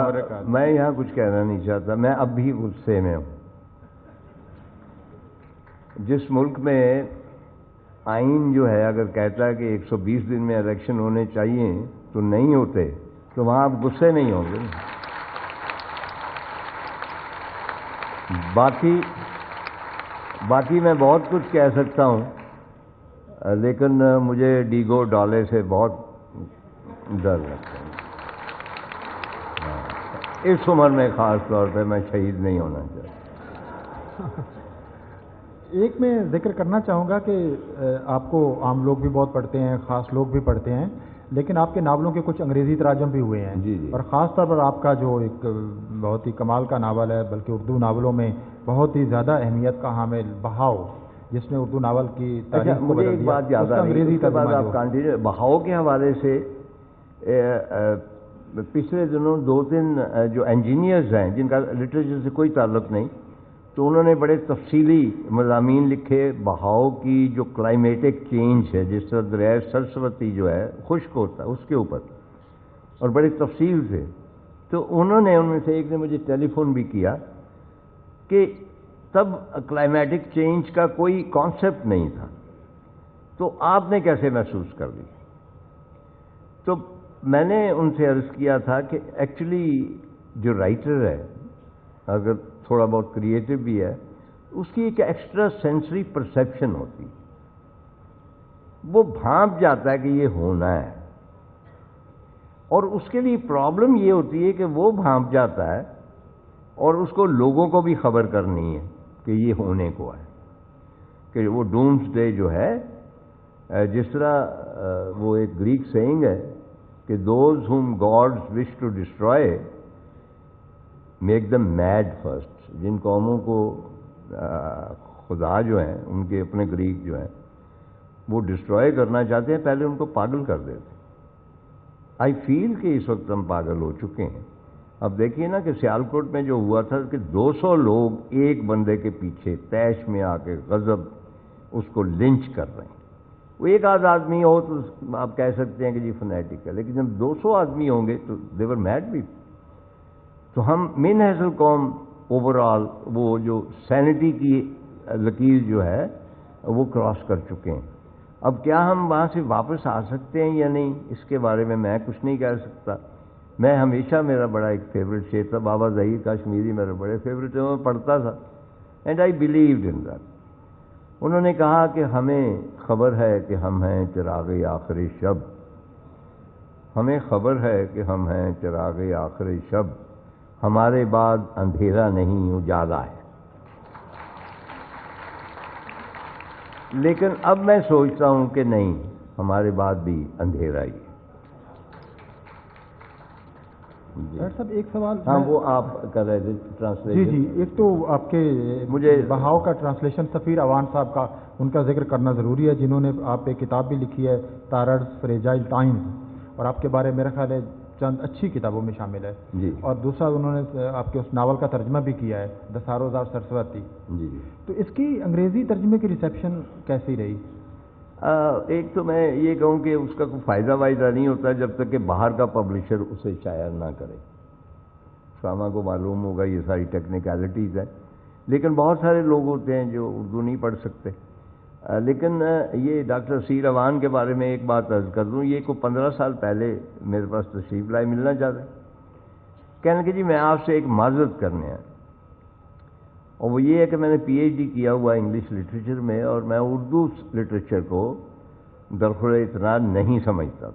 وبرکاتہ. میں یہاں کچھ کہنا نہیں چاہتا، میں اب بھی غصے میں ہوں. جس ملک میں آئین جو ہے اگر کہتا ہے کہ 120 دن میں الیکشن ہونے چاہیے تو نہیں ہوتے، تو وہاں آپ غصے نہیں ہوں گے. باقی میں بہت کچھ کہہ سکتا ہوں، لیکن مجھے ڈیگو ڈالے سے بہت ڈر لگتا ہے. اس عمر میں خاص طور پہ میں شہید نہیں ہونا چاہتا. ایک میں ذکر کرنا چاہوں گا کہ آپ کو عام لوگ بھی بہت پڑھتے ہیں، خاص لوگ بھی پڑھتے ہیں، لیکن آپ کے ناولوں کے کچھ انگریزی تراجم بھی ہوئے ہیں. جی جی. اور خاص طور پر آپ کا جو ایک بہت ہی کمال کا ناول ہے، بلکہ اردو ناولوں میں بہت ہی زیادہ اہمیت کا حامل بہاؤ، جس نے اردو ناول کی تاریخ کو بدل دیا. مجھے ایک بات یاد آ رہی ہے، اس کے بعد آپ کنٹینیو بہاؤ کے حوالے سے. پچھلے دنوں 2-3 جو انجینئرز ہیں جن کا لٹریچر سے کوئی تعلق نہیں، تو انہوں نے بڑے تفصیلی مضامین لکھے بہاؤ کی جو کلائمیٹک چینج ہے، جس طرح دریائے سرسوتی جو ہے خشک ہوتا ہے اس کے اوپر، اور بڑی تفصیل سے. تو انہوں نے ان میں سے ایک نے مجھے ٹیلی فون بھی کیا کہ تب کلائمیٹک چینج کا کوئی کانسیپٹ نہیں تھا، تو آپ نے کیسے محسوس کر لی؟ تو میں نے ان سے عرض کیا تھا کہ ایکچولی جو رائٹر ہے اگر تھوڑا بہت کریٹو بھی ہے، اس کی ایک ایکسٹرا سینسری پرسیپشن ہوتی، وہ بھانپ جاتا ہے کہ یہ ہونا ہے. اور اس کے لیے پرابلم یہ ہوتی ہے کہ وہ بھانپ جاتا ہے اور اس کو لوگوں کو بھی خبر کرنی ہے کہ یہ ہونے کو ہے، کہ وہ ڈومس ڈے جو ہے، جس طرح وہ ایک گریک سیئنگ ہے کہ those whom gods wish to destroy make them mad first. جن قوموں کو خدا جو ہیں ان کے اپنے گریک جو ہیں وہ ڈسٹروائے کرنا چاہتے ہیں، پہلے ان کو پاگل کر دیتے. آئی فیل کہ اس وقت ہم پاگل ہو چکے ہیں. اب دیکھیے نا کہ سیالکوٹ میں جو ہوا تھا کہ 200 لوگ ایک بندے کے پیچھے طیش میں آ کے غضب اس کو لنچ کر رہے ہیں. وہ ایک آدھ آدمی ہو تو آپ کہہ سکتے ہیں کہ جی فنیٹک ہے، لیکن جب 200 آدمی ہوں گے تو دیور میڈ بھی. تو ہم من حیث قوم اوور آل وہ جو سینٹی کی لکیر جو ہے وہ کراس کر چکے ہیں. اب کیا ہم وہاں سے واپس آ سکتے ہیں یا نہیں، اس کے بارے میں کچھ نہیں کہہ سکتا. میں ہمیشہ میرا بڑا ایک فیوریٹ شعر تھا، بابا ظہیر کشمیری میرا بڑے فیوریٹ ہے، میں پڑھتا تھا and I believed in that. انہوں نے کہا کہ ہمیں خبر ہے کہ ہم ہیں چراغ آخر شب، ہمیں خبر ہے کہ ہم ہیں چراغ آخر شب، ہمارے بعد اندھیرا نہیں اجالا ہے. لیکن اب میں سوچتا ہوں کہ نہیں، ہمارے بعد بھی اندھیرا ہی ہے. ڈاکٹر صاحب ایک سوال. ہاں وہ آپ کر رہے تھے ٹرانسلیشن. جی ایک تو آپ کے مجھے بہاؤ کا ٹرانسلیشن سفیر اوان صاحب کا، ان کا ذکر کرنا ضروری ہے، جنہوں نے آپ ایک کتاب بھی لکھی ہے تاررز فریجائل ٹائمز، اور آپ کے بارے میں میرا خیال ہے چند اچھی کتابوں میں شامل ہے. جی. اور دوسرا انہوں نے آپ کے اس ناول کا ترجمہ بھی کیا ہے دا ساروز آف سرسوتی. جی. تو اس کی انگریزی ترجمے کی ریسیپشن کیسی رہی؟ ایک تو میں یہ کہوں کہ اس کا کوئی فائدہ نہیں ہوتا جب تک کہ باہر کا پبلشر اسے شائع نہ کرے. ساما کو معلوم ہوگا یہ ساری ٹیکنیکلٹیز ہیں، لیکن بہت سارے لوگ ہوتے ہیں جو اردو نہیں پڑھ سکتے. لیکن یہ ڈاکٹر اسیر اوان کے بارے میں ایک بات عرض کر دوں، یہ کوئی 15 سال پہلے میرے پاس تشریف لائے، ملنا چاہتے ہیں. کہنے کہ جی میں آپ سے ایک معذرت کرنے آیا، اور وہ یہ ہے کہ میں نے پی ایچ ڈی کیا ہوا انگلش لٹریچر میں، اور میں اردو لٹریچر کو درخور اعتراض نہیں سمجھتا.